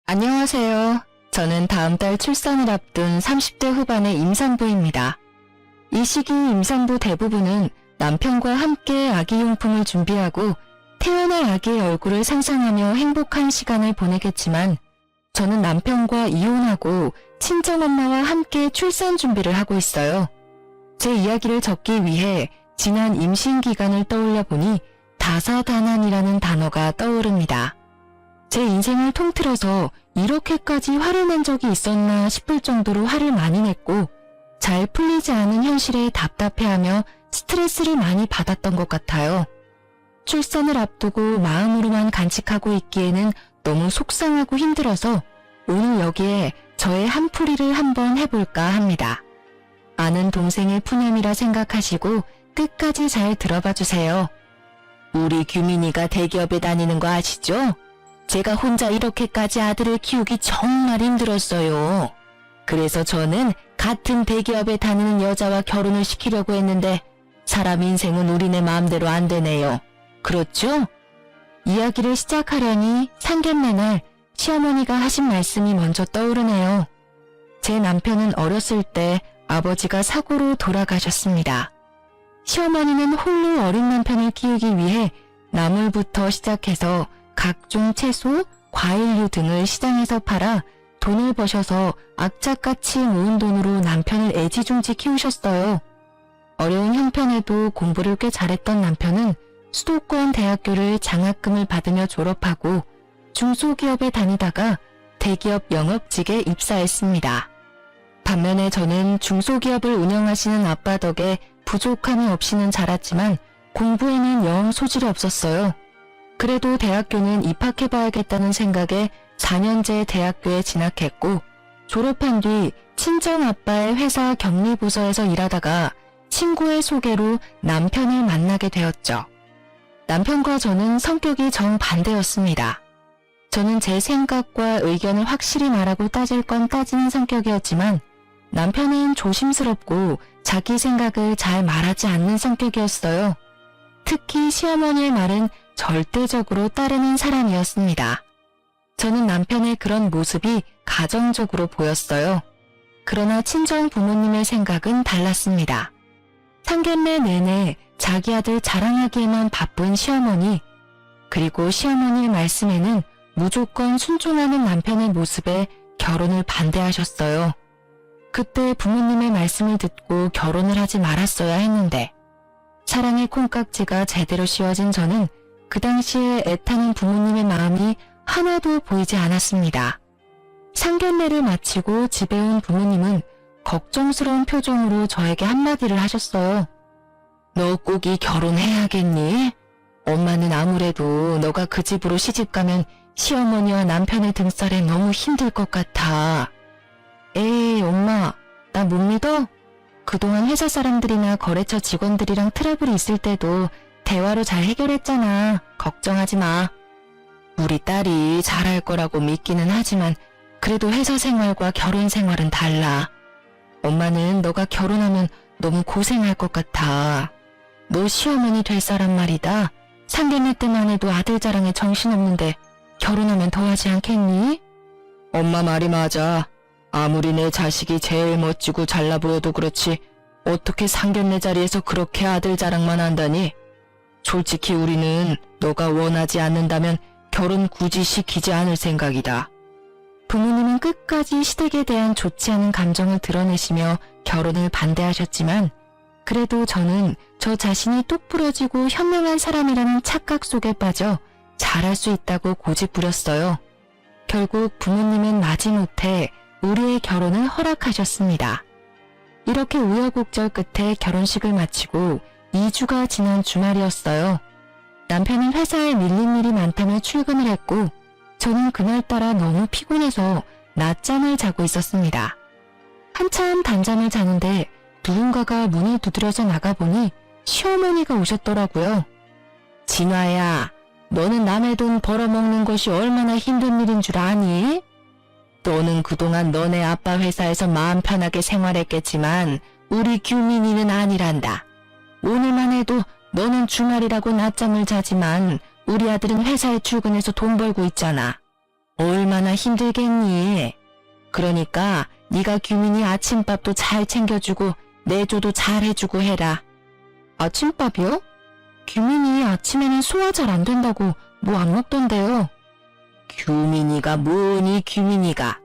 안녕하세요. 저는 다음 달 출산을 앞둔 30대 후반의 임산부입니다. 이 시기 임산부 대부분은 남편과 함께 아기용품을 준비하고 태어날 아기의 얼굴을 상상하며 행복한 시간을 보내겠지만 저는 남편과 이혼하고 친정엄마와 함께 출산 준비를 하고 있어요. 제 이야기를 적기 위해 지난 임신 기간을 떠올려 보니 다사다난이라는 단어가 떠오릅니다. 제 인생을 통틀어서 이렇게까지 화를 낸 적이 있었나 싶을 정도로 화를 많이 냈고 잘 풀리지 않은 현실에 답답해하며 스트레스를 많이 받았던 것 같아요. 출산을 앞두고 마음으로만 간직하고 있기에는 너무 속상하고 힘들어서 오늘 여기에 저의 한풀이를 한번 해볼까 합니다. 아는 동생의 푸념이라 생각하시고 끝까지 잘 들어봐 주세요. 우리 규민이가 대기업에 다니는 거 아시죠? 제가 혼자 이렇게까지 아들을 키우기 정말 힘들었어요. 그래서 저는 같은 대기업에 다니는 여자와 결혼을 시키려고 했는데 사람 인생은 우리네 마음대로 안 되네요. 그렇죠? 이야기를 시작하려니 상견례 날 시어머니가 하신 말씀이 먼저 떠오르네요. 제 남편은 어렸을 때 아버지가 사고로 돌아가셨습니다. 시어머니는 홀로 어린 남편을 키우기 위해 나물부터 시작해서 각종 채소, 과일류 등을 시장에서 팔아 돈을 버셔서 악착같이 모은 돈으로 남편을 애지중지 키우셨어요. 어려운 형편에도 공부를 꽤 잘했던 남편은 수도권 대학교를 장학금을 받으며 졸업하고 중소기업에 다니다가 대기업 영업직에 입사했습니다. 반면에 저는 중소기업을 운영하시는 아빠 덕에 부족함이 없이는 자랐지만 공부에는 영 소질이 없었어요. 그래도 대학교는 입학해봐야겠다는 생각에 4년제 대학교에 진학했고 졸업한 뒤 친정아빠의 회사 격리부서에서 일하다가 친구의 소개로 남편을 만나게 되었죠. 남편과 저는 성격이 정반대였습니다. 저는 제 생각과 의견을 확실히 말하고 따질 건 따지는 성격이었지만 남편은 조심스럽고 자기 생각을 잘 말하지 않는 성격이었어요. 특히 시어머니의 말은 절대적으로 따르는 사람이었습니다. 저는 남편의 그런 모습이 가정적으로 보였어요. 그러나 친정 부모님의 생각은 달랐습니다. 상견례 내내 자기 아들 자랑하기에만 바쁜 시어머니, 그리고 시어머니의 말씀에는 무조건 순종하는 남편의 모습에 결혼을 반대하셨어요. 그때 부모님의 말씀을 듣고 결혼을 하지 말았어야 했는데 사랑의 콩깍지가 제대로 씌워진 저는 그 당시에 애타는 부모님의 마음이 하나도 보이지 않았습니다. 상견례를 마치고 집에 온 부모님은 걱정스러운 표정으로 저에게 한마디를 하셨어요. 너 꼭이 결혼해야겠니? 엄마는 아무래도 너가 그 집으로 시집가면 시어머니와 남편의 등살에 너무 힘들 것 같아. 에이 엄마, 나 못 믿어? 그동안 회사 사람들이나 거래처 직원들이랑 트러블이 있을 때도 대화로 잘 해결했잖아. 걱정하지 마. 우리 딸이 잘할 거라고 믿기는 하지만 그래도 회사 생활과 결혼 생활은 달라. 엄마는 너가 결혼하면 너무 고생할 것 같아. 너 시어머니 될 사람 말이다. 상견례 때만 해도 아들 자랑에 정신없는데 결혼하면 더 하지 않겠니? 엄마 말이 맞아. 아무리 내 자식이 제일 멋지고 잘나 보여도 그렇지 어떻게 상견례 자리에서 그렇게 아들 자랑만 한다니? 솔직히 우리는 너가 원하지 않는다면 결혼 굳이 시키지 않을 생각이다. 부모님은 끝까지 시댁에 대한 좋지 않은 감정을 드러내시며 결혼을 반대하셨지만 그래도 저는 저 자신이 똑부러지고 현명한 사람이라는 착각 속에 빠져 잘할 수 있다고 고집부렸어요. 결국 부모님은 마지못해 우리의 결혼을 허락하셨습니다. 이렇게 우여곡절 끝에 결혼식을 마치고 2주가 지난 주말이었어요. 남편은 회사에 밀린 일이 많다며 출근을 했고 저는 그날따라 너무 피곤해서 낮잠을 자고 있었습니다. 한참 단잠을 자는데 누군가가 문을 두드려서 나가보니 시어머니가 오셨더라고요. 진화야, 너는 남의 돈 벌어먹는 것이 얼마나 힘든 일인 줄 아니? 너는 그동안 너네 아빠 회사에서 마음 편하게 생활했겠지만 우리 규민이는 아니란다. 오늘만 해도 너는 주말이라고 낮잠을 자지만 우리 아들은 회사에 출근해서 돈 벌고 있잖아. 얼마나 힘들겠니? 그러니까 네가 규민이 아침밥도 잘 챙겨주고 내조도 잘 해주고 해라. 아침밥이요? 규민이 아침에는 소화 잘 안 된다고 뭐 안 먹던데요. 규민이가 뭐니 규민이가.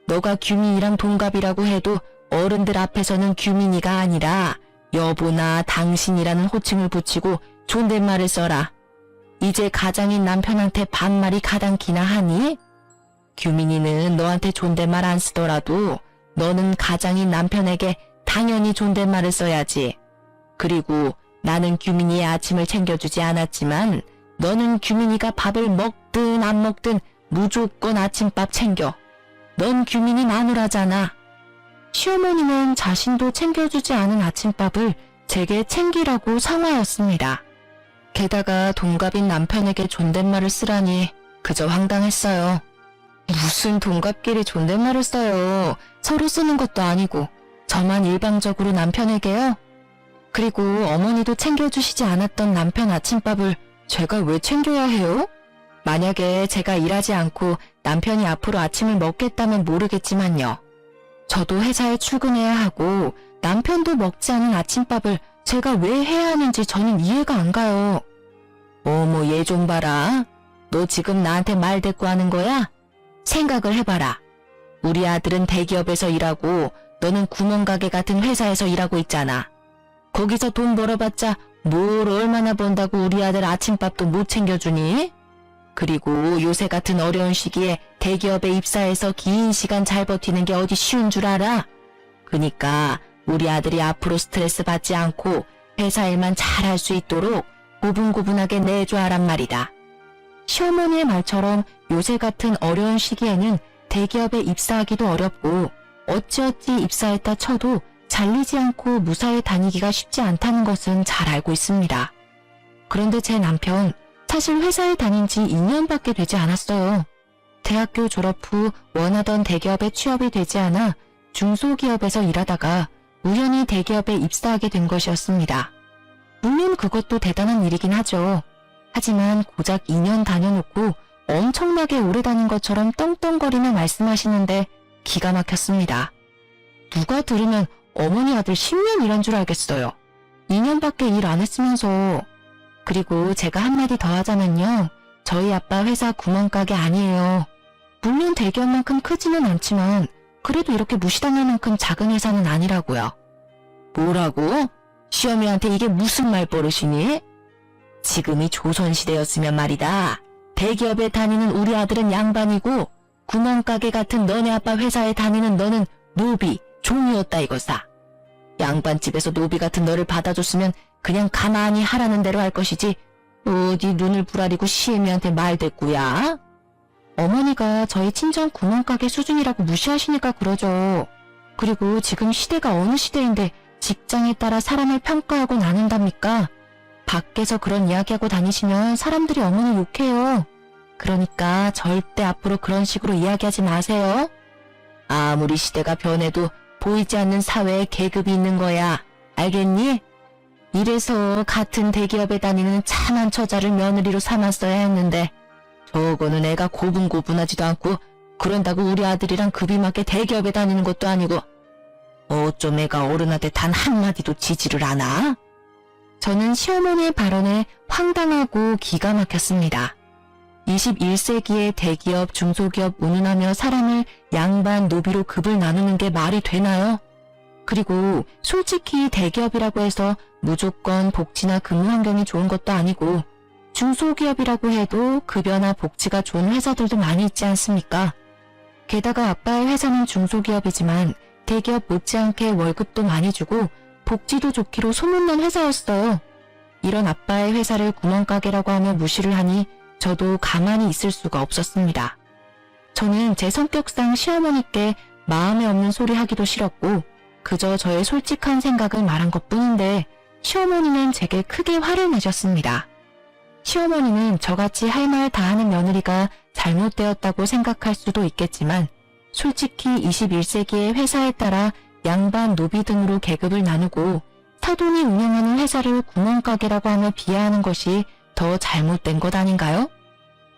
너가 규민이랑 동갑이라고 해도 어른들 앞에서는 규민이가 아니라 여보나 당신이라는 호칭을 붙이고 존댓말을 써라. 이제 가장인 남편한테 반말이 가당키나 하니? 규민이는 너한테 존댓말 안 쓰더라도 너는 가장인 남편에게 당연히 존댓말을 써야지. 그리고 나는 규민이의 아침을 챙겨주지 않았지만 너는 규민이가 밥을 먹든 안 먹든 무조건 아침밥 챙겨. 넌 규민이 마누라잖아. 시어머니는 자신도 챙겨주지 않은 아침밥을 제게 챙기라고 상하였습니다. 게다가 동갑인 남편에게 존댓말을 쓰라니 그저 황당했어요. 무슨 동갑끼리 존댓말을 써요. 서로 쓰는 것도 아니고 저만 일방적으로 남편에게요? 그리고 어머니도 챙겨주시지 않았던 남편 아침밥을 제가 왜 챙겨야 해요? 만약에 제가 일하지 않고 남편이 앞으로 아침을 먹겠다면 모르겠지만요. 저도 회사에 출근해야 하고 남편도 먹지 않은 아침밥을 제가 왜 해야 하는지 저는 이해가 안 가요. 어머 얘 좀 봐라. 너 지금 나한테 말 대꾸하는 거야? 생각을 해봐라. 우리 아들은 대기업에서 일하고 너는 구멍가게 같은 회사에서 일하고 있잖아. 거기서 돈 벌어봤자 뭘 얼마나 번다고 우리 아들 아침밥도 못 챙겨주니? 그리고 요새 같은 어려운 시기에 대기업에 입사해서 긴 시간 잘 버티는 게 어디 쉬운 줄 알아? 그니까 우리 아들이 앞으로 스트레스 받지 않고 회사 일만 잘 할 수 있도록 고분고분하게 내줘야란 말이다. 시어머니의 말처럼 요새 같은 어려운 시기에는 대기업에 입사하기도 어렵고 어찌어찌 입사했다 쳐도 잘리지 않고 무사히 다니기가 쉽지 않다는 것은 잘 알고 있습니다. 그런데 제 남편 사실 회사에 다닌 지 2년밖에 되지 않았어요. 대학교 졸업 후 원하던 대기업에 취업이 되지 않아 중소기업에서 일하다가 우연히 대기업에 입사하게 된 것이었습니다. 물론 그것도 대단한 일이긴 하죠. 하지만 고작 2년 다녀놓고 엄청나게 오래 다닌 것처럼 떵떵거리며 말씀하시는데 기가 막혔습니다. 누가 들으면 어머니 아들 10년 일한 줄 알겠어요. 2년밖에 일 안 했으면서. 그리고 제가 한마디 더 하자면요. 저희 아빠 회사 구멍가게 아니에요. 물론 대기업만큼 크지는 않지만 그래도 이렇게 무시당할 만큼 작은 회사는 아니라고요. 뭐라고? 시어미한테 이게 무슨 말버릇이니? 지금이 조선시대였으면 말이다. 대기업에 다니는 우리 아들은 양반이고 구멍가게 같은 너네 아빠 회사에 다니는 너는 노비, 종이었다 이거사. 양반집에서 노비 같은 너를 받아줬으면 그냥 가만히 하라는 대로 할 것이지 어디 눈을 부라리고 시애미한테 말댔구야. 어머니가 저희 친정 구멍가게 수준이라고 무시하시니까 그러죠. 그리고 지금 시대가 어느 시대인데 직장에 따라 사람을 평가하고 나눈답니까? 밖에서 그런 이야기하고 다니시면 사람들이 어머니 욕해요. 그러니까 절대 앞으로 그런 식으로 이야기하지 마세요. 아무리 시대가 변해도 보이지 않는 사회에 계급이 있는 거야. 알겠니? 이래서 같은 대기업에 다니는 참한 처자를 며느리로 삼았어야 했는데 저거는 애가 고분고분하지도 않고 그런다고 우리 아들이랑 급이 맞게 대기업에 다니는 것도 아니고 어쩜 애가 어른한테 단 한마디도 지지를 않아? 저는 시어머니의 발언에 황당하고 기가 막혔습니다. 21세기의 대기업, 중소기업 운운하며 사람을 양반, 노비로 급을 나누는 게 말이 되나요? 그리고 솔직히 대기업이라고 해서 무조건 복지나 근무 환경이 좋은 것도 아니고 중소기업이라고 해도 급여나 복지가 좋은 회사들도 많이 있지 않습니까? 게다가 아빠의 회사는 중소기업이지만 대기업 못지않게 월급도 많이 주고 복지도 좋기로 소문난 회사였어요. 이런 아빠의 회사를 구멍가게라고 하며 무시를 하니 저도 가만히 있을 수가 없었습니다. 저는 제 성격상 시어머니께 마음에 없는 소리 하기도 싫었고 그저 저의 솔직한 생각을 말한 것뿐인데 시어머니는 제게 크게 화를 내셨습니다. 시어머니는 저같이 할 말 다 하는 며느리가 잘못되었다고 생각할 수도 있겠지만 솔직히 21세기의 회사에 따라 양반, 노비 등으로 계급을 나누고 사돈이 운영하는 회사를 구멍가게라고 하며 비하하는 것이 더 잘못된 것 아닌가요?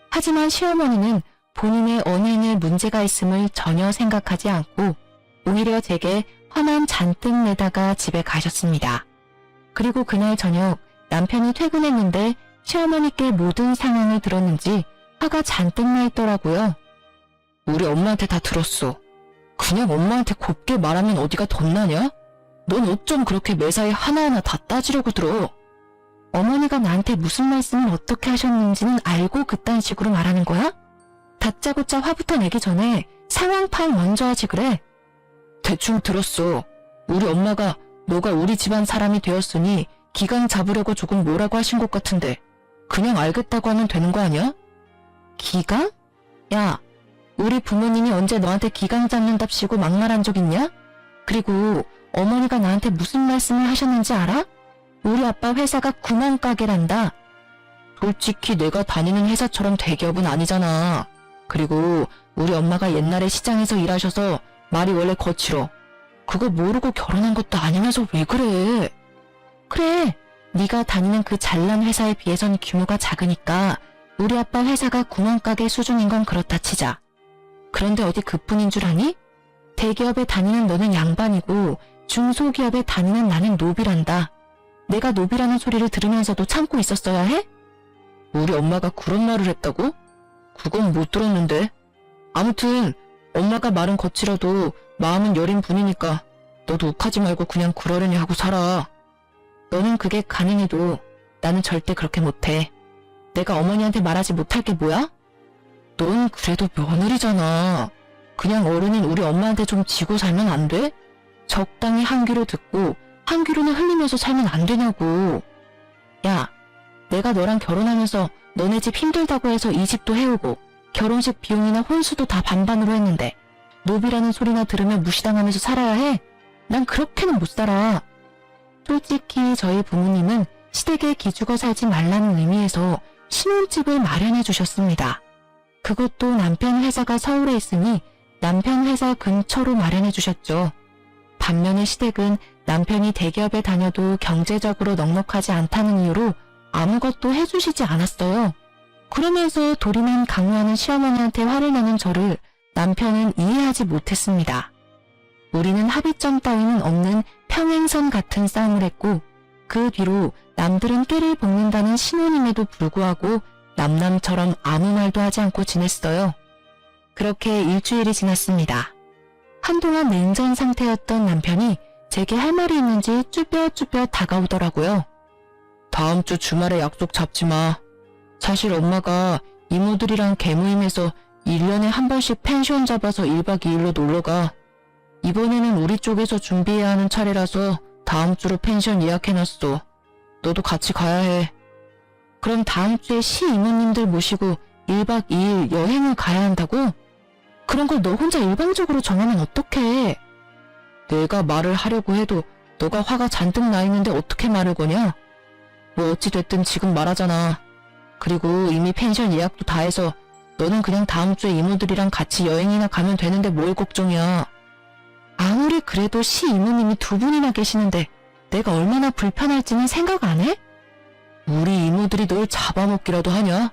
하지만 시어머니는 본인의 언행에 문제가 있음을 전혀 생각하지 않고 오히려 제게 화만 잔뜩 내다가 집에 가셨습니다. 그리고 그날 저녁 남편이 퇴근했는데 시어머니께 모든 상황을 들었는지 화가 잔뜩 나 있더라고요. 우리 엄마한테 다 들었어. 그냥 엄마한테 곱게 말하면 어디가 덧나냐? 넌 어쩜 그렇게 매사에 하나하나 다 따지려고 들어? 어머니가 나한테 무슨 말씀을 어떻게 하셨는지는 알고 그딴 식으로 말하는 거야? 다짜고짜 화부터 내기 전에 상황 파악 먼저 하지 그래? 대충 들었어. 우리 엄마가 너가 우리 집안 사람이 되었으니 기강 잡으려고 조금 뭐라고 하신 것 같은데 그냥 알겠다고 하면 되는 거 아니야? 기강? 야, 우리 부모님이 언제 너한테 기강 잡는답시고 막말한 적 있냐? 그리고 어머니가 나한테 무슨 말씀을 하셨는지 알아? 우리 아빠 회사가 구멍가게란다. 솔직히 내가 다니는 회사처럼 대기업은 아니잖아. 그리고 우리 엄마가 옛날에 시장에서 일하셔서 말이 원래 거칠어. 그거 모르고 결혼한 것도 아니면서 왜 그래? 그래, 네가 다니는 그 잘난 회사에 비해선 규모가 작으니까 우리 아빠 회사가 구멍가게 수준인 건 그렇다 치자. 그런데 어디 그뿐인 줄 아니? 대기업에 다니는 너는 양반이고 중소기업에 다니는 나는 노비란다. 내가 노비라는 소리를 들으면서도 참고 있었어야 해? 우리 엄마가 그런 말을 했다고? 그건 못 들었는데. 아무튼 엄마가 말은 거칠어도 마음은 여린 분이니까 너도 욱하지 말고 그냥 그러려니 하고 살아. 너는 그게 가능해도 나는 절대 그렇게 못해. 내가 어머니한테 말하지 못할 게 뭐야? 넌 그래도 며느리잖아. 그냥 어른인 우리 엄마한테 좀 지고 살면 안 돼? 적당히 한 귀로 듣고 한 귀로는 흘리면서 살면 안 되냐고. 야, 내가 너랑 결혼하면서 너네 집 힘들다고 해서 이 집도 해오고 결혼식 비용이나 혼수도 다 반반으로 했는데 노비라는 소리나 들으면 무시당하면서 살아야 해? 난 그렇게는 못 살아. 솔직히 저희 부모님은 시댁에 기죽어 살지 말라는 의미에서 신혼집을 마련해 주셨습니다. 그것도 남편 회사가 서울에 있으니 남편 회사 근처로 마련해 주셨죠. 반면에 시댁은 남편이 대기업에 다녀도 경제적으로 넉넉하지 않다는 이유로 아무것도 해주시지 않았어요. 그러면서 도리만 강요하는 시어머니한테 화를 내는 저를 남편은 이해하지 못했습니다. 우리는 합의점 따위는 없는 평행선 같은 싸움을 했고 그 뒤로 남들은 깨를 볶는다는 신호임에도 불구하고 남남처럼 아무 말도 하지 않고 지냈어요. 그렇게 일주일이 지났습니다. 한동안 냉전 상태였던 남편이 제게 할 말이 있는지 쭈뼛쭈뼛 다가오더라고요. 다음 주 주말에 약속 잡지 마. 사실 엄마가 이모들이랑 개모임에서 1년에 한 번씩 펜션 잡아서 1박 2일로 놀러가. 이번에는 우리 쪽에서 준비해야 하는 차례라서 다음 주로 펜션 예약해놨어. 너도 같이 가야 해. 그럼 다음 주에 시이모님들 모시고 1박 2일 여행을 가야 한다고? 그런 걸 너 혼자 일방적으로 정하면 어떡해? 내가 말을 하려고 해도 너가 화가 잔뜩 나 있는데 어떻게 말을 거냐? 뭐 어찌됐든 지금 말하잖아. 그리고 이미 펜션 예약도 다 해서 너는 그냥 다음 주에 이모들이랑 같이 여행이나 가면 되는데 뭘 걱정이야. 아무리 그래도 시이모님이 두 분이나 계시는데 내가 얼마나 불편할지는 생각 안 해? 우리 이모들이 널 잡아먹기라도 하냐?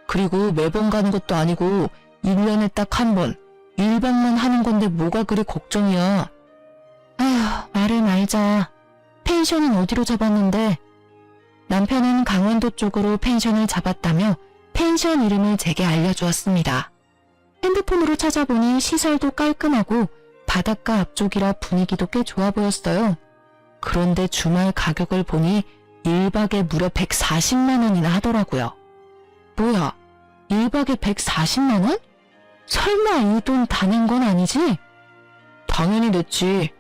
그리고 매번 가는 것도 아니고 1년에 딱 한 번 1박만 하는 건데 뭐가 그리 걱정이야. 아휴, 말을 말자. 펜션은 어디로 잡았는데? 남편은 강원도 쪽으로 펜션을 잡았다며 펜션 이름을 제게 알려주었습니다. 핸드폰으로 찾아보니 시설도 깔끔하고 바닷가 앞쪽이라 분위기도 꽤 좋아 보였어요. 그런데 주말 가격을 보니 1박에 무려 140만 원이나 하더라고요. 뭐야, 1박에 140만 원? 설마 이 돈 다 낸 건 아니지? 당연히 냈지.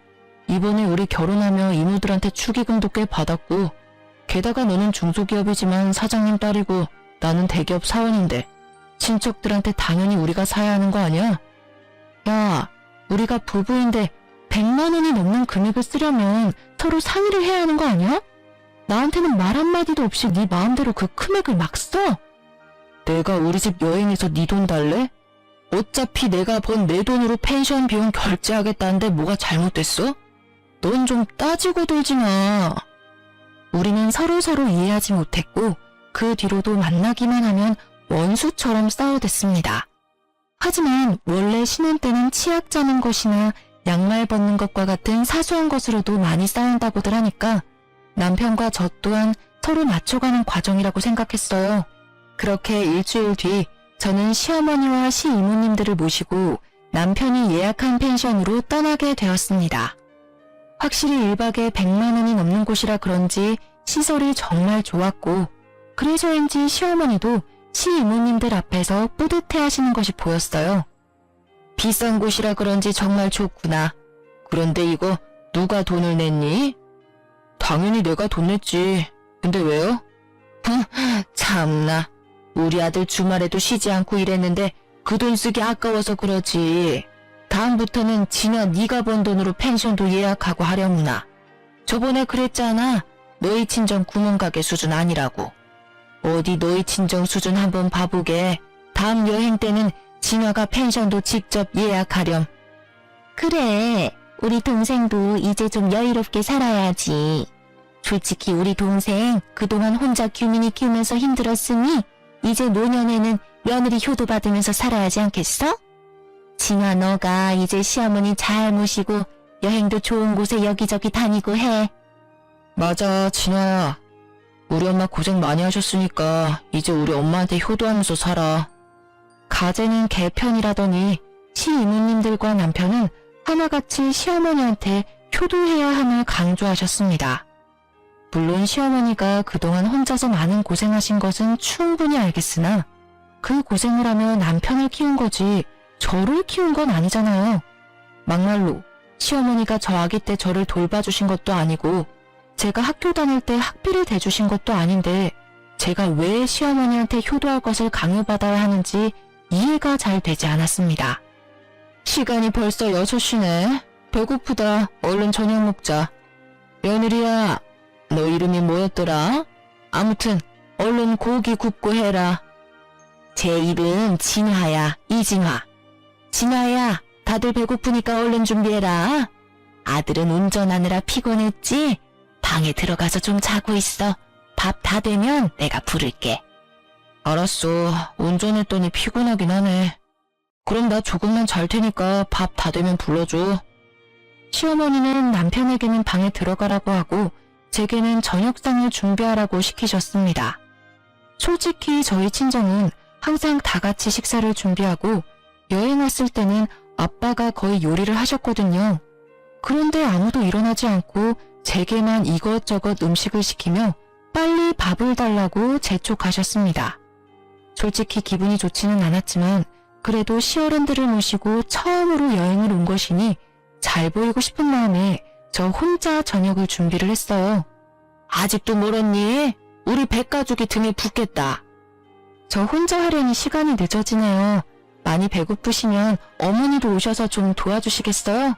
이번에 우리 결혼하며 이모들한테 축의금도 꽤 받았고 게다가 너는 중소기업이지만 사장님 딸이고 나는 대기업 사원인데 친척들한테 당연히 우리가 사야 하는 거 아니야? 야, 우리가 부부인데 100만 원이 넘는 금액을 쓰려면 서로 상의를 해야 하는 거 아니야? 나한테는 말 한마디도 없이 네 마음대로 그 금액을 막 써? 내가 우리 집 여행에서 네 돈 달래? 어차피 내가 번 내 돈으로 펜션 비용 결제하겠다는데 뭐가 잘못됐어? 넌 좀 따지고 들지 마. 우리는 서로서로 이해하지 못했고 그 뒤로도 만나기만 하면 원수처럼 싸워댔습니다. 하지만 원래 신혼 때는 치약 짜는 것이나 양말 벗는 것과 같은 사소한 것으로도 많이 싸운다고들 하니까 남편과 저 또한 서로 맞춰가는 과정이라고 생각했어요. 그렇게 일주일 뒤 저는 시어머니와 시이모님들을 모시고 남편이 예약한 펜션으로 떠나게 되었습니다. 확실히 1박에 100만 원이 넘는 곳이라 그런지 시설이 정말 좋았고 그래서인지 시어머니도 시이모님들 앞에서 뿌듯해하시는 것이 보였어요. 비싼 곳이라 그런지 정말 좋구나. 그런데 이거 누가 돈을 냈니? 당연히 내가 돈 냈지. 근데 왜요? 참나. 우리 아들 주말에도 쉬지 않고 일했는데 그 돈 쓰기 아까워서 그러지. 다음부터는 진아 네가 번 돈으로 펜션도 예약하고 하려무나. 저번에 그랬잖아. 너희 친정 구멍가게 수준 아니라고. 어디 너희 친정 수준 한번 봐보게. 다음 여행 때는 진아가 펜션도 직접 예약하렴. 그래. 우리 동생도 이제 좀 여유롭게 살아야지. 솔직히 우리 동생 그동안 혼자 규민이 키우면서 힘들었으니 이제 노년에는 며느리 효도 받으면서 살아야지 않겠어? 진아 너가 이제 시어머니 잘 모시고 여행도 좋은 곳에 여기저기 다니고 해. 맞아 진아야. 우리 엄마 고생 많이 하셨으니까 이제 우리 엄마한테 효도하면서 살아. 가재는 개편이라더니 시이모님들과 남편은 하나같이 시어머니한테 효도해야 함을 강조하셨습니다. 물론 시어머니가 그동안 혼자서 많은 고생하신 것은 충분히 알겠으나 그 고생을 하며 남편을 키운 거지 저를 키운 건 아니잖아요. 막말로 시어머니가 저 아기 때 저를 돌봐주신 것도 아니고 제가 학교 다닐 때 학비를 대주신 것도 아닌데 제가 왜 시어머니한테 효도할 것을 강요받아야 하는지 이해가 잘 되지 않았습니다. 시간이 벌써 6시네. 배고프다. 얼른 저녁 먹자. 며느리야, 너 이름이 뭐였더라? 아무튼 얼른 고기 굽고 해라. 제 이름 진화야. 이진화. 진화야, 다들 배고프니까 얼른 준비해라. 아들은 운전하느라 피곤했지? 방에 들어가서 좀 자고 있어. 밥 다 되면 내가 부를게. 알았어. 운전했더니 피곤하긴 하네. 그럼 나 조금만 잘 테니까 밥 다 되면 불러줘. 시어머니는 남편에게는 방에 들어가라고 하고 제게는 저녁상을 준비하라고 시키셨습니다. 솔직히 저희 친정은 항상 다 같이 식사를 준비하고 여행 왔을 때는 아빠가 거의 요리를 하셨거든요. 그런데 아무도 일어나지 않고 제게만 이것저것 음식을 시키며 빨리 밥을 달라고 재촉하셨습니다. 솔직히 기분이 좋지는 않았지만 그래도 시어른들을 모시고 처음으로 여행을 온 것이니 잘 보이고 싶은 마음에 저 혼자 저녁을 준비를 했어요. 아직도 멀었니? 우리 백가죽이 등에 붙겠다. 저 혼자 하려니 시간이 늦어지네요. 많이 배고프시면 어머니도 오셔서 좀 도와주시겠어요?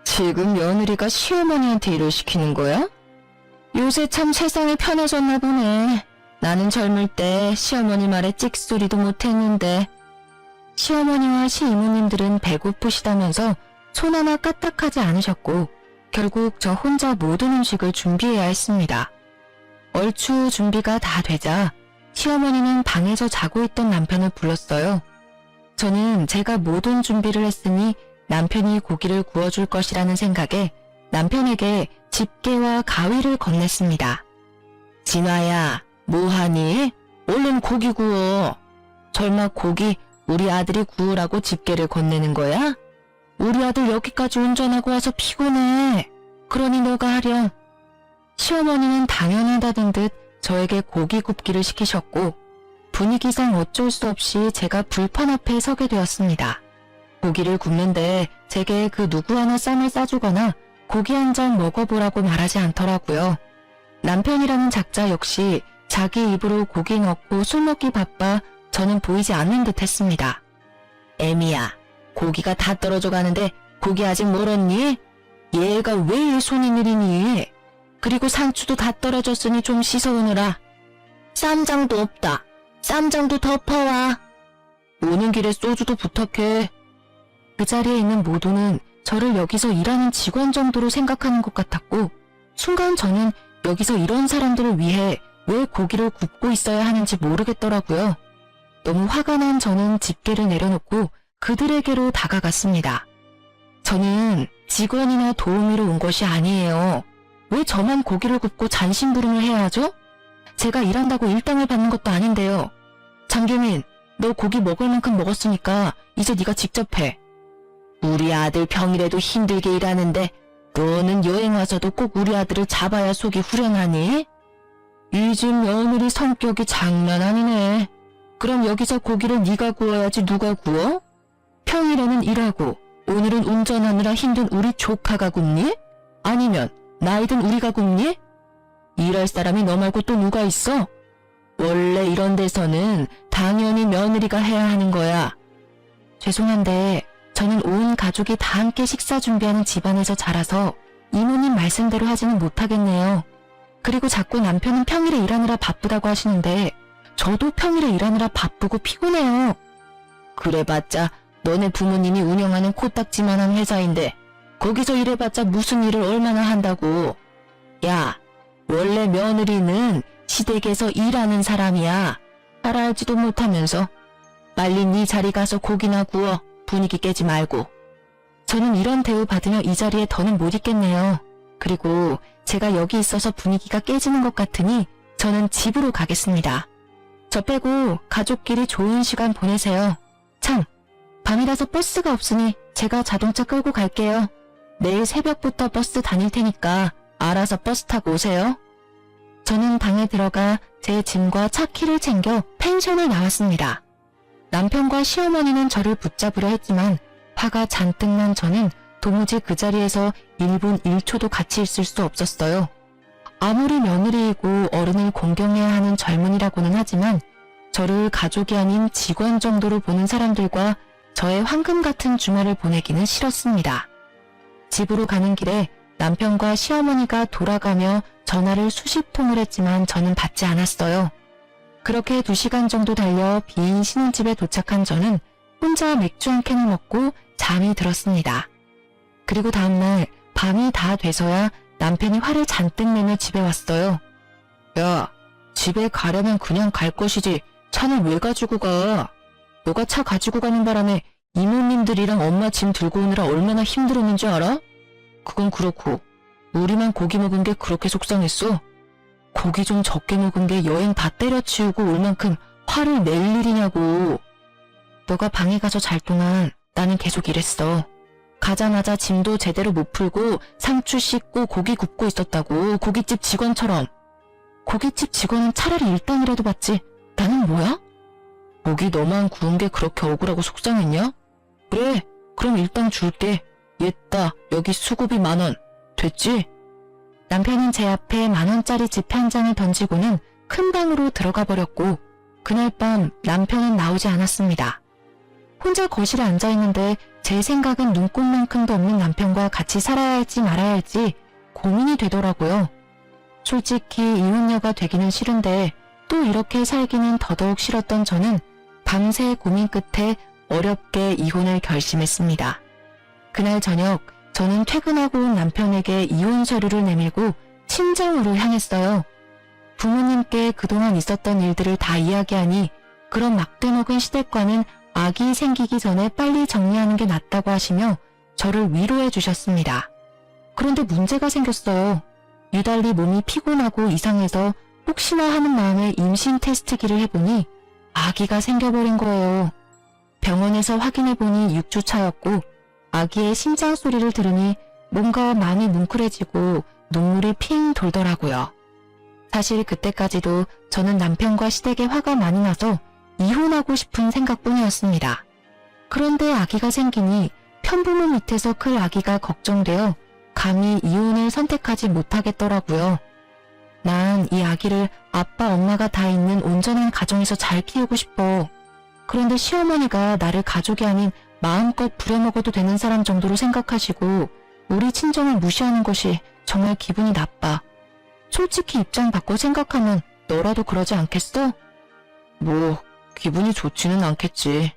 지금 며느리가 시어머니한테 일을 시키는 거야? 요새 참 세상이 편해졌나 보네. 나는 젊을 때 시어머니 말에 찍소리도 못했는데. 시어머니와 시이모님들은 배고프시다면서 손 하나 까딱하지 않으셨고 결국 저 혼자 모든 음식을 준비해야 했습니다. 얼추 준비가 다 되자 시어머니는 방에서 자고 있던 남편을 불렀어요. 저는 제가 모든 준비를 했으니 남편이 고기를 구워줄 것이라는 생각에 남편에게 집게와 가위를 건넸습니다. 진화야, 뭐하니? 얼른 고기 구워. 설마 고기 우리 아들이 구우라고 집게를 건네는 거야? 우리 아들 여기까지 운전하고 와서 피곤해. 그러니 너가 하렴. 시어머니는 당연하다는 듯 저에게 고기 굽기를 시키셨고 분위기상 어쩔 수 없이 제가 불판 앞에 서게 되었습니다. 고기를 굽는데 제게 그 누구 하나 쌈을 싸주거나 고기 한 점 먹어보라고 말하지 않더라고요. 남편이라는 작자 역시 자기 입으로 고기 넣고 술 먹기 바빠 저는 보이지 않는 듯 했습니다. 애미야, 고기가 다 떨어져 가는데 고기 아직 멀었니? 얘가 왜 손이 느리니? 그리고 상추도 다 떨어졌으니 좀 씻어오느라. 쌈장도 없다. 쌈장도 덮어와. 오는 길에 소주도 부탁해. 그 자리에 있는 모두는 저를 여기서 일하는 직원 정도로 생각하는 것 같았고 순간 저는 여기서 이런 사람들을 위해 왜 고기를 굽고 있어야 하는지 모르겠더라고요. 너무 화가 난 저는 집게를 내려놓고 그들에게로 다가갔습니다. 저는 직원이나 도우미로 온 것이 아니에요. 왜 저만 고기를 굽고 잔심부름을 해야 하죠? 제가 일한다고 일당을 받는 것도 아닌데요. 장규민, 너 고기 먹을 만큼 먹었으니까 이제 네가 직접 해. 우리 아들 평일에도 힘들게 일하는데 너는 여행 와서도 꼭 우리 아들을 잡아야 속이 후련하니? 이 집 며느리 성격이 장난 아니네. 그럼 여기서 고기를 네가 구워야지 누가 구워? 평일에는 일하고 오늘은 운전하느라 힘든 우리 조카가 굽니? 아니면 나이든 우리가 굽니? 일할 사람이 너 말고 또 누가 있어? 원래 이런 데서는 당연히 며느리가 해야 하는 거야. 죄송한데 저는 온 가족이 다 함께 식사 준비하는 집안에서 자라서 이모님 말씀대로 하지는 못하겠네요. 그리고 자꾸 남편은 평일에 일하느라 바쁘다고 하시는데 저도 평일에 일하느라 바쁘고 피곤해요. 그래봤자 너네 부모님이 운영하는 코딱지만한 회사인데 거기서 일해봤자 무슨 일을 얼마나 한다고. 야, 원래 며느리는 시댁에서 일하는 사람이야. 잘 알지도 못하면서. 빨리 네 자리 가서 고기나 구워. 분위기 깨지 말고. 저는 이런 대우 받으며 이 자리에 더는 못 있겠네요. 그리고 제가 여기 있어서 분위기가 깨지는 것 같으니 저는 집으로 가겠습니다. 저 빼고 가족끼리 좋은 시간 보내세요. 참, 밤이라서 버스가 없으니 제가 자동차 끌고 갈게요. 내일 새벽부터 버스 다닐 테니까 알아서 버스 타고 오세요. 저는 방에 들어가 제 짐과 차 키를 챙겨 펜션을 나왔습니다. 남편과 시어머니는 저를 붙잡으려 했지만 화가 잔뜩 난 저는 도무지 그 자리에서 1분 1초도 같이 있을 수 없었어요. 아무리 며느리이고 어른을 공경해야 하는 젊은이라고는 하지만 저를 가족이 아닌 직원 정도로 보는 사람들과 저의 황금 같은 주말을 보내기는 싫었습니다. 집으로 가는 길에 남편과 시어머니가 돌아가며 전화를 수십 통을 했지만 저는 받지 않았어요. 그렇게 2시간 정도 달려 빈 신혼집에 도착한 저는 혼자 맥주 한 캔을 먹고 잠이 들었습니다. 그리고 다음날 밤이 다 돼서야 남편이 화를 잔뜩 내며 집에 왔어요. 야, 집에 가려면 그냥 갈 것이지 차는 왜 가지고 가? 너가 차 가지고 가는 바람에 이모님들이랑 엄마 짐 들고 오느라 얼마나 힘들었는지 알아? 그건 그렇고 우리만 고기 먹은 게 그렇게 속상했어? 고기 좀 적게 먹은 게 여행 다 때려치우고 올 만큼 화를 낼 일이냐고. 너가 방에 가서 잘 동안 나는 계속 일했어. 가자마자 짐도 제대로 못 풀고 상추 씻고 고기 굽고 있었다고. 고깃집 직원처럼. 고깃집 직원은 차라리 일당이라도 받지. 나는 뭐야? 고기 너만 구운 게 그렇게 억울하고 속상했냐? 그래, 그럼 일당 줄게. 얘따, 여기 수고비 10,000원. 됐지? 남편은 제 앞에 10,000원짜리 지폐 한 장을 던지고는 큰 방으로 들어가 버렸고 그날 밤 남편은 나오지 않았습니다. 혼자 거실에 앉아있는데 제 생각은 눈꼽만큼도 없는 남편과 같이 살아야 할지 말아야 할지 고민이 되더라고요. 솔직히 이혼녀가 되기는 싫은데 또 이렇게 살기는 더더욱 싫었던 저는 밤새 고민 끝에 어렵게 이혼을 결심했습니다. 그날 저녁 저는 퇴근하고 온 남편에게 이혼 서류를 내밀고 친정으로 향했어요. 부모님께 그동안 있었던 일들을 다 이야기하니 그런 막대먹은 시댁과는 아기 생기기 전에 빨리 정리하는 게 낫다고 하시며 저를 위로해 주셨습니다. 그런데 문제가 생겼어요. 유달리 몸이 피곤하고 이상해서 혹시나 하는 마음에 임신 테스트기를 해보니 아기가 생겨버린 거예요. 병원에서 확인해보니 6주 차였고 아기의 심장 소리를 들으니 뭔가 마음이 뭉클해지고 눈물이 핑 돌더라고요. 사실 그때까지도 저는 남편과 시댁에 화가 많이 나서 이혼하고 싶은 생각뿐이었습니다. 그런데 아기가 생기니 편부모 밑에서 클 아기가 걱정되어 감히 이혼을 선택하지 못하겠더라고요. 난 이 아기를 아빠 엄마가 다 있는 온전한 가정에서 잘 키우고 싶어. 그런데 시어머니가 나를 가족이 아닌 마음껏 부려먹어도 되는 사람 정도로 생각하시고 우리 친정을 무시하는 것이 정말 기분이 나빠. 솔직히 입장 바꿔 생각하면 너라도 그러지 않겠어? 뭐 기분이 좋지는 않겠지.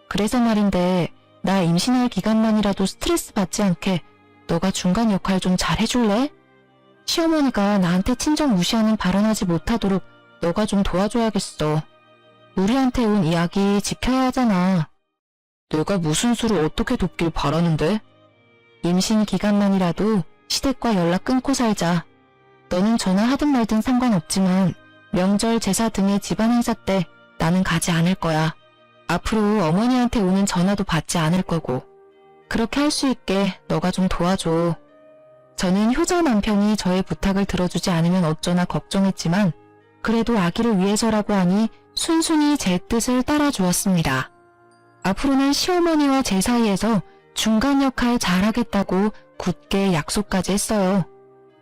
그래서 말인데 나 임신할 기간만이라도 스트레스 받지 않게 너가 중간 역할 좀 잘 해줄래? 시어머니가 나한테 친정 무시하는 발언하지 못하도록 너가 좀 도와줘야겠어. 우리한테 온 이 아기 지켜야 하잖아. 내가 무슨 수를 어떻게 돕길 바라는데? 임신 기간만이라도 시댁과 연락 끊고 살자. 너는 전화하든 말든 상관없지만 명절, 제사 등의 집안 행사 때 나는 가지 않을 거야. 앞으로 어머니한테 오는 전화도 받지 않을 거고. 그렇게 할 수 있게 너가 좀 도와줘. 저는 효자 남편이 저의 부탁을 들어주지 않으면 어쩌나 걱정했지만 그래도 아기를 위해서라고 하니 순순히 제 뜻을 따라 주었습니다. 앞으로는 시어머니와 제 사이에서 중간 역할 잘하겠다고 굳게 약속까지 했어요.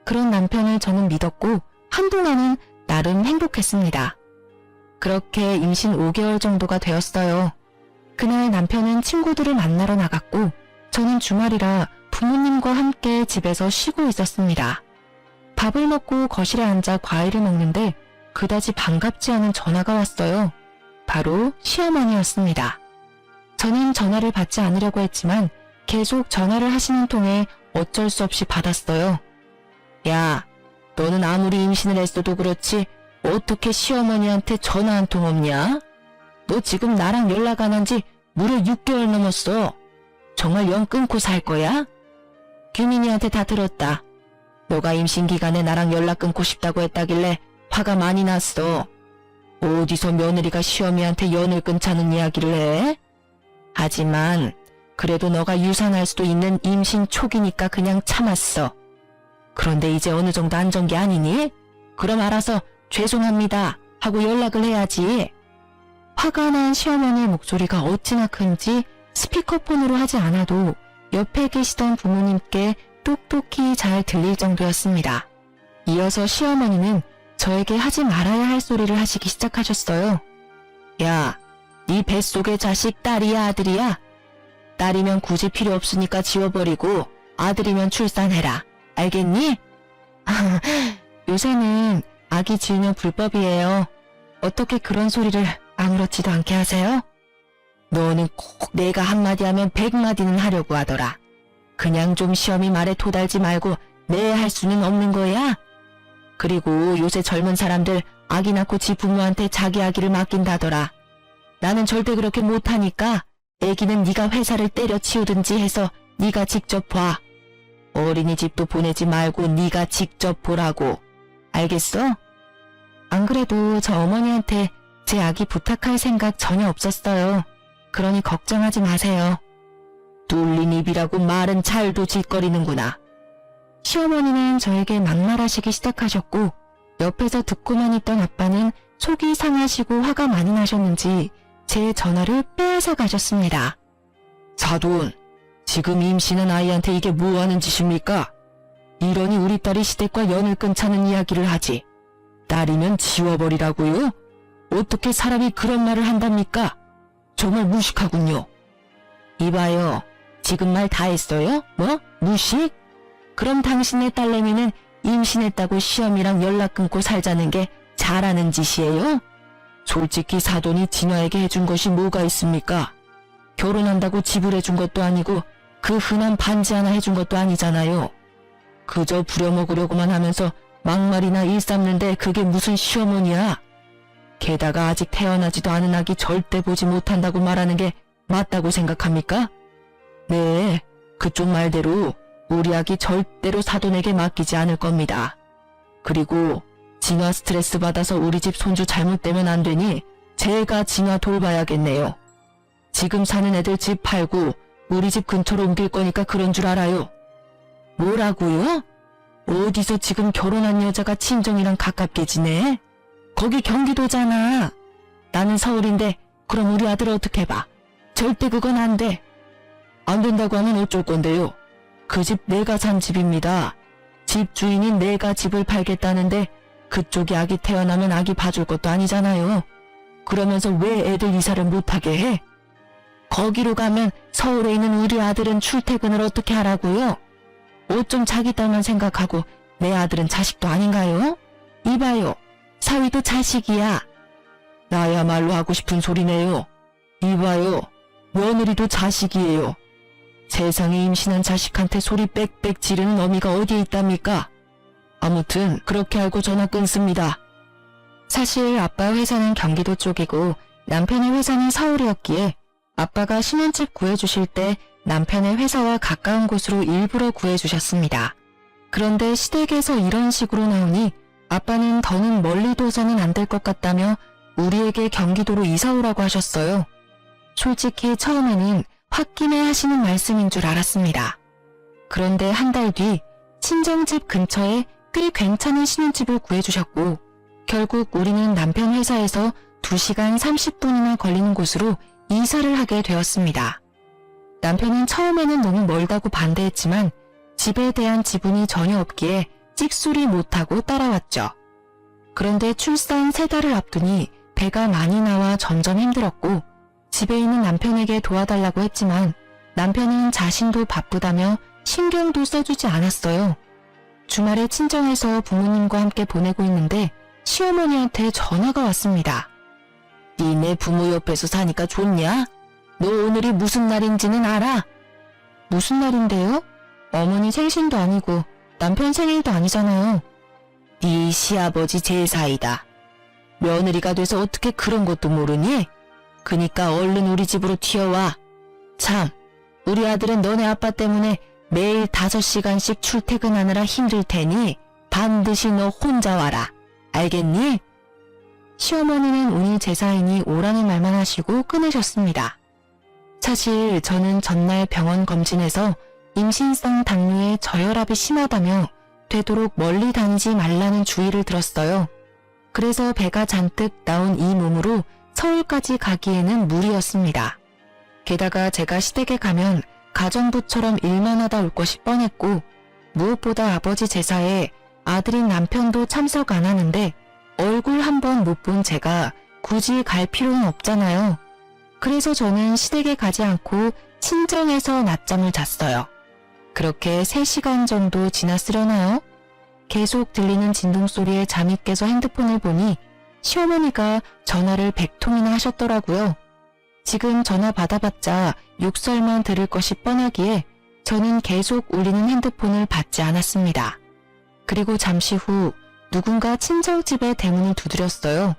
그런 남편을 저는 믿었고 한동안은 나름 행복했습니다. 그렇게 임신 5개월 정도가 되었어요. 그날 남편은 친구들을 만나러 나갔고 저는 주말이라 부모님과 함께 집에서 쉬고 있었습니다. 밥을 먹고 거실에 앉아 과일을 먹는데 그다지 반갑지 않은 전화가 왔어요. 바로 시어머니였습니다. 저는 전화를 받지 않으려고 했지만 계속 전화를 하시는 통에 어쩔 수 없이 받았어요. 야, 너는 아무리 임신을 했어도 그렇지 어떻게 시어머니한테 전화 한 통 없냐? 너 지금 나랑 연락 안 한 지 무려 6개월 넘었어. 정말 연 끊고 살 거야? 규민이한테 다 들었다. 너가 임신 기간에 나랑 연락 끊고 싶다고 했다길래 화가 많이 났어. 어디서 며느리가 시어미한테 연을 끊자는 이야기를 해? 하지만 그래도 너가 유산할 수도 있는 임신 초기니까 그냥 참았어. 그런데 이제 어느 정도 안전 게 아니니? 그럼 알아서 죄송합니다 하고 연락을 해야지. 화가 난 시어머니의 목소리가 어찌나 큰지 스피커폰으로 하지 않아도 옆에 계시던 부모님께 똑똑히 잘 들릴 정도였습니다. 이어서 시어머니는 저에게 하지 말아야 할 소리를 하시기 시작하셨어요. 야, 네 뱃속의 자식 딸이야 아들이야? 딸이면 굳이 필요 없으니까 지워버리고 아들이면 출산해라. 알겠니? 요새는 아기 지으면 불법이에요. 어떻게 그런 소리를 아무렇지도 않게 하세요? 너는 꼭 내가 한마디 하면 100마디는 하려고 하더라. 그냥 좀 시어미 말에 토달지 말고 네 할 수는 없는 거야? 그리고 요새 젊은 사람들 아기 낳고 지 부모한테 자기 아기를 맡긴다더라. 나는 절대 그렇게 못하니까 애기는 네가 회사를 때려치우든지 해서 네가 직접 봐. 어린이집도 보내지 말고 네가 직접 보라고. 알겠어? 안 그래도 저 어머니한테 제 아기 부탁할 생각 전혀 없었어요. 그러니 걱정하지 마세요. 뚫린 입이라고 말은 잘도 짓거리는구나. 시어머니는 저에게 막말하시기 시작하셨고 옆에서 듣고만 있던 아빠는 속이 상하시고 화가 많이 나셨는지 제 전화를 빼앗아 가셨습니다. 사돈, 지금 임신한 아이한테 이게 뭐하는 짓입니까? 이러니 우리 딸이 시댁과 연을 끊자는 이야기를 하지. 딸이면 지워버리라고요? 어떻게 사람이 그런 말을 한답니까? 정말 무식하군요. 이봐요. 지금 말 다 했어요? 뭐? 무식? 그럼 당신의 딸내미는 임신했다고 시어미랑 연락 끊고 살자는 게 잘하는 짓이에요? 솔직히 사돈이 진화에게 해준 것이 뭐가 있습니까? 결혼한다고 집을 해준 것도 아니고 그 흔한 반지 하나 해준 것도 아니잖아요. 그저 부려먹으려고만 하면서 막말이나 일삼는데 그게 무슨 시어머니야? 게다가 아직 태어나지도 않은 아기 절대 보지 못한다고 말하는 게 맞다고 생각합니까? 네, 그쪽 말대로 우리 아기 절대로 사돈에게 맡기지 않을 겁니다. 그리고 진화 스트레스 받아서 우리 집 손주 잘못되면 안 되니 제가 진화 돌봐야겠네요. 지금 사는 애들 집 팔고 우리 집 근처로 옮길 거니까 그런 줄 알아요. 뭐라고요? 어디서 지금 결혼한 여자가 친정이랑 가깝게 지내? 거기 경기도잖아. 나는 서울인데 그럼 우리 아들 어떻게 봐? 절대 그건 안 돼. 안 된다고 하면 어쩔 건데요. 그 집 내가 산 집입니다. 집 주인인 내가 집을 팔겠다는데 그쪽이 아기 태어나면 아기 봐줄 것도 아니잖아요. 그러면서 왜 애들 이사를 못하게 해? 거기로 가면 서울에 있는 우리 아들은 출퇴근을 어떻게 하라고요? 옷 좀 자기 딸만 생각하고 내 아들은 자식도 아닌가요? 이봐요. 사위도 자식이야. 나야말로 하고 싶은 소리네요. 이봐요. 며느리도 자식이에요. 세상에 임신한 자식한테 소리 빽빽 지르는 어미가 어디에 있답니까? 아무튼 그렇게 알고 전화 끊습니다. 사실 아빠 회사는 경기도 쪽이고 남편의 회사는 서울이었기에 아빠가 신혼집 구해주실 때 남편의 회사와 가까운 곳으로 일부러 구해주셨습니다. 그런데 시댁에서 이런 식으로 나오니 아빠는 더는 멀리 둬서는 안 될 것 같다며 우리에게 경기도로 이사 오라고 하셨어요. 솔직히 처음에는 홧김에 하시는 말씀인 줄 알았습니다. 그런데 한 달 뒤 친정집 근처에 꽤 괜찮은 신혼집을 구해주셨고 결국 우리는 남편 회사에서 2시간 30분이나 걸리는 곳으로 이사를 하게 되었습니다. 남편은 처음에는 너무 멀다고 반대했지만 집에 대한 지분이 전혀 없기에 찍소리 못하고 따라왔죠. 그런데 출산 3달을 앞두니 배가 많이 나와 점점 힘들었고 집에 있는 남편에게 도와달라고 했지만 남편은 자신도 바쁘다며 신경도 써주지 않았어요. 주말에 친정에서 부모님과 함께 보내고 있는데 시어머니한테 전화가 왔습니다. 니네 부모 옆에서 사니까 좋냐? 너 오늘이 무슨 날인지는 알아? 무슨 날인데요? 어머니 생신도 아니고 남편 생일도 아니잖아요. 네 시아버지 제사이다. 며느리가 돼서 어떻게 그런 것도 모르니? 그니까 얼른 우리 집으로 튀어와. 참, 우리 아들은 너네 아빠 때문에 매일 5시간씩 출퇴근하느라 힘들 테니 반드시 너 혼자 와라. 알겠니? 시어머니는 오늘 제사이니 오라는 말만 하시고 끊으셨습니다. 사실 저는 전날 병원 검진에서 임신성 당뇨에 저혈압이 심하다며 되도록 멀리 다니지 말라는 주의를 들었어요. 그래서 배가 잔뜩 나온 이 몸으로 서울까지 가기에는 무리였습니다. 게다가 제가 시댁에 가면 가정부처럼 일만 하다 올 것이 뻔했고 무엇보다 아버지 제사에 아들인 남편도 참석 안 하는데 얼굴 한 번 못 본 제가 굳이 갈 필요는 없잖아요. 그래서 저는 시댁에 가지 않고 친정에서 낮잠을 잤어요. 그렇게 3시간 정도 지났으려나요? 계속 들리는 진동소리에 잠이 깨서 핸드폰을 보니 시어머니가 전화를 100통이나 하셨더라고요. 지금 전화 받아봤자 욕설만 들을 것이 뻔하기에 저는 계속 울리는 핸드폰을 받지 않았습니다. 그리고 잠시 후 누군가 친정집의 대문을 두드렸어요.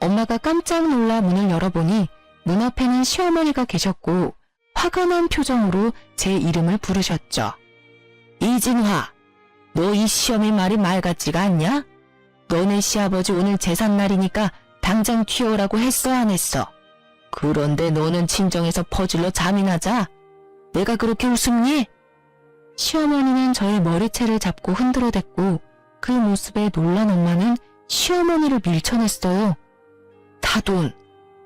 엄마가 깜짝 놀라 문을 열어보니 문 앞에는 시어머니가 계셨고 화가 난 표정으로 제 이름을 부르셨죠. 이진화, 너 이 시어미 말이 말 같지가 않냐? 너네 시아버지 오늘 제삿날이니까 당장 튀어오라고 했어 안 했어? 그런데 너는 친정에서 퍼질러 잠이나 자? 내가 그렇게 웃음니? 시어머니는 저의 머리채를 잡고 흔들어댔고 그 모습에 놀란 엄마는 시어머니를 밀쳐냈어요. 다돈,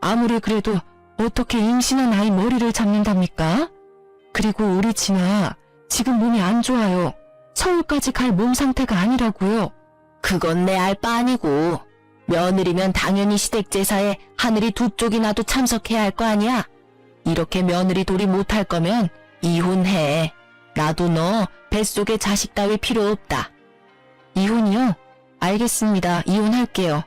아무리 그래도 어떻게 임신한 아이 머리를 잡는답니까? 그리고 우리 진아, 지금 몸이 안 좋아요. 서울까지 갈 몸 상태가 아니라고요. 그건 내 알 바 아니고 며느리면 당연히 시댁 제사에 하늘이 2쪽이 나도 참석해야 할 거 아니야. 이렇게 며느리 도리 못할 거면 이혼해. 나도 너 뱃속에 자식 따위 필요 없다. 이혼이요? 알겠습니다. 이혼할게요.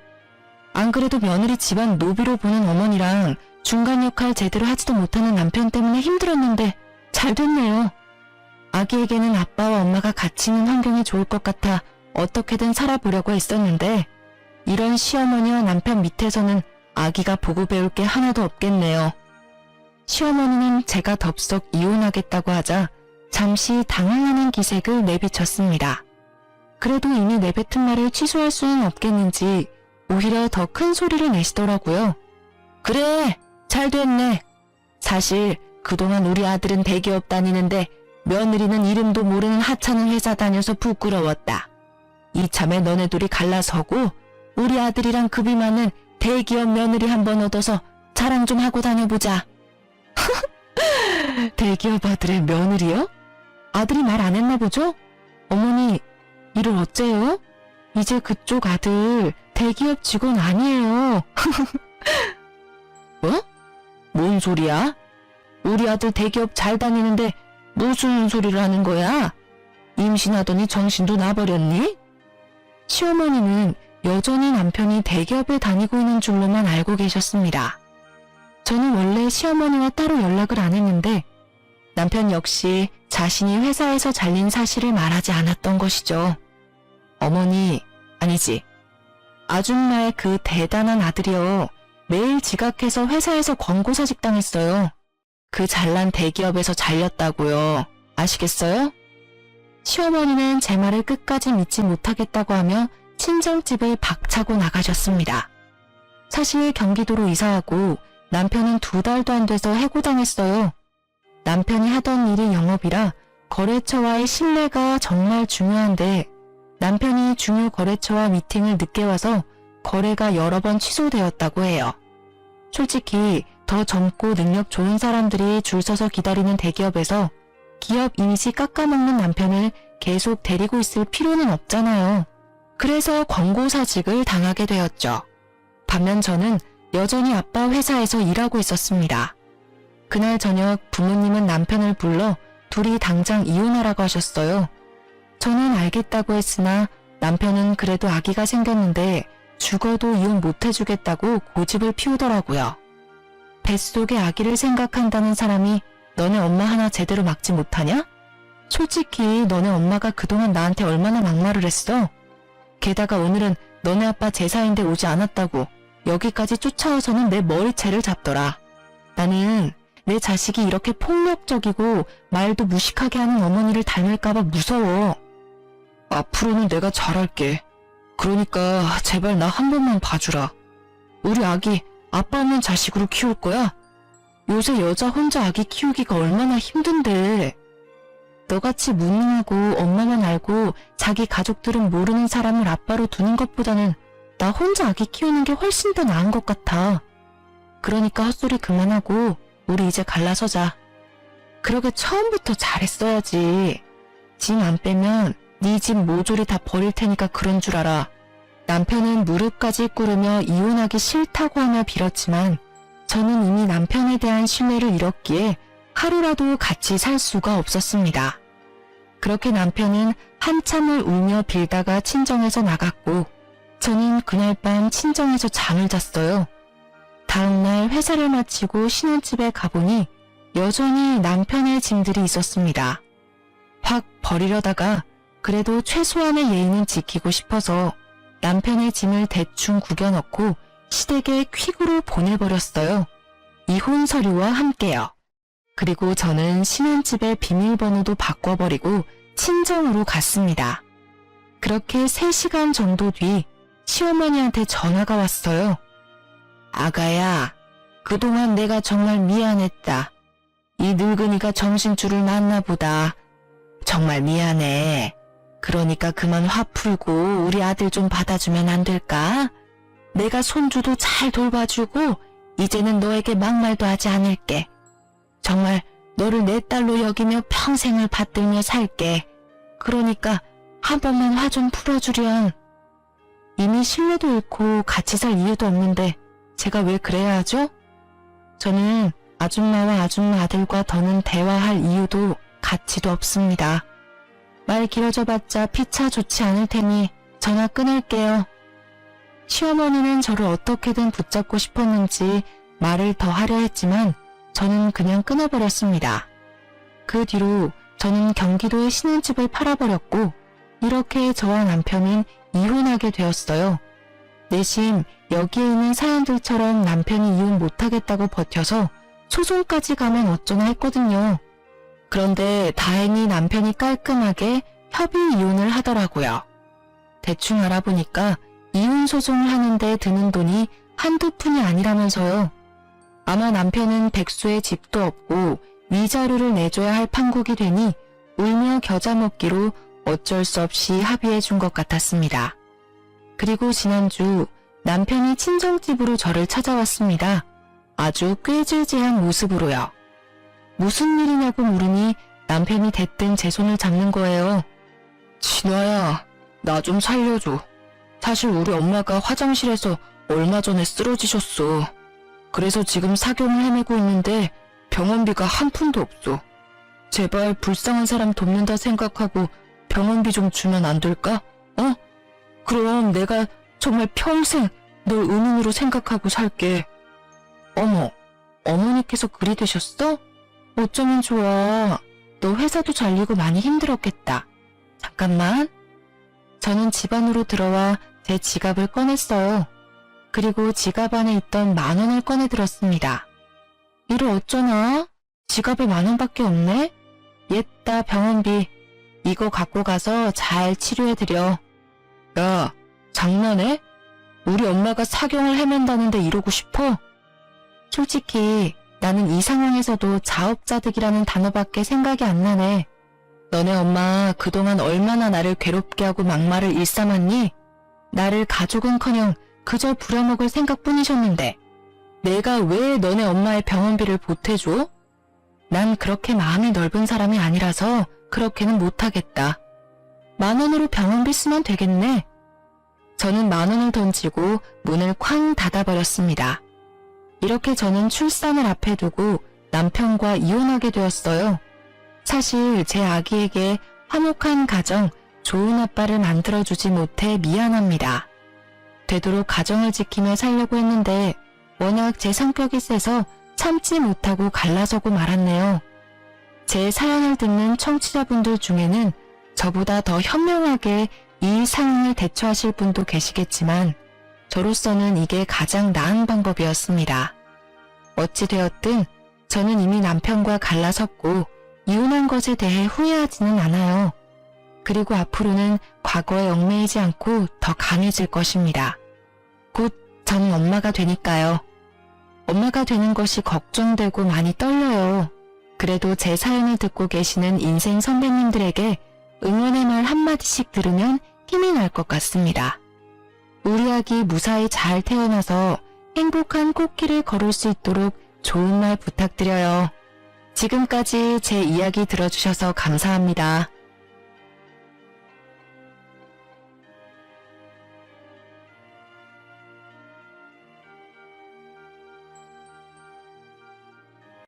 안 그래도 며느리 집안 노비로 보는 어머니랑 중간 역할 제대로 하지도 못하는 남편 때문에 힘들었는데 잘 됐네요. 아기에게는 아빠와 엄마가 같이 있는 환경이 좋을 것 같아 어떻게든 살아보려고 했었는데 이런 시어머니와 남편 밑에서는 아기가 보고 배울 게 하나도 없겠네요. 시어머니는 제가 덥석 이혼하겠다고 하자 잠시 당황하는 기색을 내비쳤습니다. 그래도 이미 내뱉은 말을 취소할 수는 없겠는지 오히려 더 큰 소리를 내시더라고요. 그래, 잘 됐네. 사실 그동안 우리 아들은 대기업 다니는데 며느리는 이름도 모르는 하찮은 회사 다녀서 부끄러웠다. 이참에 너네 둘이 갈라서고 우리 아들이랑 급이 많은 대기업 며느리 한번 얻어서 자랑 좀 하고 다녀보자. 대기업 아들의 며느리요? 아들이 말 안 했나 보죠? 어머니, 이를 어째요? 이제 그쪽 아들 대기업 직원 아니에요. 뭐? 뭔 소리야? 우리 아들 대기업 잘 다니는데 무슨 소리를 하는 거야? 임신하더니 정신도 나버렸니? 시어머니는 여전히 남편이 대기업에 다니고 있는 줄로만 알고 계셨습니다. 저는 원래 시어머니와 따로 연락을 안 했는데 남편 역시 자신이 회사에서 잘린 사실을 말하지 않았던 것이죠. 어머니, 아니지. 아줌마의 그 대단한 아들이요. 매일 지각해서 회사에서 권고사직 당했어요. 그 잘난 대기업에서 잘렸다고요. 아시겠어요? 시어머니는 제 말을 끝까지 믿지 못하겠다고 하며 친정집을 박차고 나가셨습니다. 사실 경기도로 이사하고 남편은 2달도 안 돼서 해고당했어요. 남편이 하던 일이 영업이라 거래처와의 신뢰가 정말 중요한데 남편이 중요 거래처와 미팅을 늦게 와서 거래가 여러 번 취소되었다고 해요. 솔직히 더 젊고 능력 좋은 사람들이 줄 서서 기다리는 대기업에서 기업 이미지 깎아먹는 남편을 계속 데리고 있을 필요는 없잖아요. 그래서 권고사직을 당하게 되었죠. 반면 저는 여전히 아빠 회사에서 일하고 있었습니다. 그날 저녁 부모님은 남편을 불러 둘이 당장 이혼하라고 하셨어요. 저는 알겠다고 했으나 남편은 그래도 아기가 생겼는데 죽어도 이혼 못 해주겠다고 고집을 피우더라고요. 뱃속의 아기를 생각한다는 사람이 너네 엄마 하나 제대로 막지 못하냐? 솔직히 너네 엄마가 그동안 나한테 얼마나 막말을 했어? 게다가 오늘은 너네 아빠 제사인데 오지 않았다고 여기까지 쫓아와서는 내 머리채를 잡더라. 나는 내 자식이 이렇게 폭력적이고 말도 무식하게 하는 어머니를 닮을까봐 무서워. 앞으로는 내가 잘할게. 그러니까 제발 나 한 번만 봐주라. 우리 아기 아빠 없는 자식으로 키울 거야? 요새 여자 혼자 아기 키우기가 얼마나 힘든데. 너같이 무능하고 엄마만 알고 자기 가족들은 모르는 사람을 아빠로 두는 것보다는 나 혼자 아기 키우는 게 훨씬 더 나은 것 같아. 그러니까 헛소리 그만하고 우리 이제 갈라서자. 그러게 처음부터 잘했어야지. 짐 안 빼면 네 집 모조리 다 버릴 테니까 그런 줄 알아. 남편은 무릎까지 꿇으며 이혼하기 싫다고 하며 빌었지만 저는 이미 남편에 대한 신뢰를 잃었기에 하루라도 같이 살 수가 없었습니다. 그렇게 남편은 한참을 울며 빌다가 친정에서 나갔고 저는 그날 밤 친정에서 잠을 잤어요. 다음날 회사를 마치고 신혼집에 가보니 여전히 남편의 짐들이 있었습니다. 확 버리려다가 그래도 최소한의 예의는 지키고 싶어서 남편의 짐을 대충 구겨 넣고 시댁에 퀵으로 보내버렸어요. 이혼 서류와 함께요. 그리고 저는 신혼집의 비밀번호도 바꿔버리고 친정으로 갔습니다. 그렇게 3시간 정도 뒤 시어머니한테 전화가 왔어요. 아가야, 그동안 내가 정말 미안했다. 이 늙은이가 정신줄을 놨나 보다. 정말 미안해. 그러니까 그만 화 풀고 우리 아들 좀 받아주면 안 될까? 내가 손주도 잘 돌봐주고 이제는 너에게 막말도 하지 않을게. 정말 너를 내 딸로 여기며 평생을 받들며 살게. 그러니까 한 번만 화 좀 풀어주렴. 이미 신뢰도 잃고 같이 살 이유도 없는데 제가 왜 그래야 하죠? 저는 아줌마와 아줌마 아들과 더는 대화할 이유도 가치도 없습니다. 말 길어져 봤자 피차 좋지 않을 테니 전화 끊을게요. 시어머니는 저를 어떻게든 붙잡고 싶었는지 말을 더 하려 했지만 저는 그냥 끊어버렸습니다. 그 뒤로 저는 경기도의 신혼집을 팔아버렸고 이렇게 저와 남편은 이혼하게 되었어요. 내심 여기에 있는 사연들처럼 남편이 이혼 못하겠다고 버텨서 소송까지 가면 어쩌나 했거든요. 그런데 다행히 남편이 깔끔하게 협의 이혼을 하더라고요. 대충 알아보니까 이혼 소송을 하는데 드는 돈이 한두 푼이 아니라면서요. 아마 남편은 백수의 집도 없고 위자료를 내줘야 할 판국이 되니 울며 겨자 먹기로 어쩔 수 없이 합의해 준 것 같았습니다. 그리고 지난주 남편이 친정집으로 저를 찾아왔습니다. 아주 꾀질재한 모습으로요. 무슨 일이냐고 물으니 남편이 대뜸 제 손을 잡는 거예요. 진화야, 나 좀 살려줘. 사실 우리 엄마가 화장실에서 얼마 전에 쓰러지셨어. 그래서 지금 사경을 헤매고 있는데 병원비가 한 푼도 없어. 제발 불쌍한 사람 돕는다 생각하고 병원비 좀 주면 안 될까? 어? 그럼 내가 정말 평생 널 은인으로 생각하고 살게. 어머, 어머니께서 그리 되셨어? 어쩌면 좋아. 너 회사도 잘리고 많이 힘들었겠다. 잠깐만. 저는 집 안으로 들어와 제 지갑을 꺼냈어요. 그리고 지갑 안에 있던 10,000원을 꺼내 들었습니다. 이를 어쩌나? 지갑에 10,000원밖에 없네? 옛다 병원비. 이거 갖고 가서 잘 치료해드려. 야, 장난해? 우리 엄마가 사경을 헤맨다는데 이러고 싶어? 솔직히 나는 이 상황에서도 자업자득이라는 단어밖에 생각이 안 나네. 너네 엄마 그동안 얼마나 나를 괴롭게 하고 막말을 일삼았니? 나를 가족은커녕 그저 부려먹을 생각뿐이셨는데 내가 왜 너네 엄마의 병원비를 보태줘? 난 그렇게 마음이 넓은 사람이 아니라서 그렇게는 못하겠다. 10,000원으로 병원비 쓰면 되겠네. 저는 10,000원을 던지고 문을 쾅 닫아버렸습니다. 이렇게 저는 출산을 앞에 두고 남편과 이혼하게 되었어요. 사실 제 아기에게 화목한 가정, 좋은 아빠를 만들어주지 못해 미안합니다. 되도록 가정을 지키며 살려고 했는데 워낙 제 성격이 세서 참지 못하고 갈라서고 말았네요. 제 사연을 듣는 청취자분들 중에는 저보다 더 현명하게 이 상황을 대처하실 분도 계시겠지만 저로서는 이게 가장 나은 방법이었습니다. 어찌되었든 저는 이미 남편과 갈라섰고 이혼한 것에 대해 후회하지는 않아요. 그리고 앞으로는 과거에 얽매이지 않고 더 강해질 것입니다. 곧 저는 엄마가 되니까요. 엄마가 되는 것이 걱정되고 많이 떨려요. 그래도 제 사연을 듣고 계시는 인생 선배님들에게 응원의 말 한마디씩 들으면 힘이 날 것 같습니다. 우리 아기 무사히 잘 태어나서 행복한 꽃길을 걸을 수 있도록 좋은 말 부탁드려요. 지금까지 제 이야기 들어주셔서 감사합니다.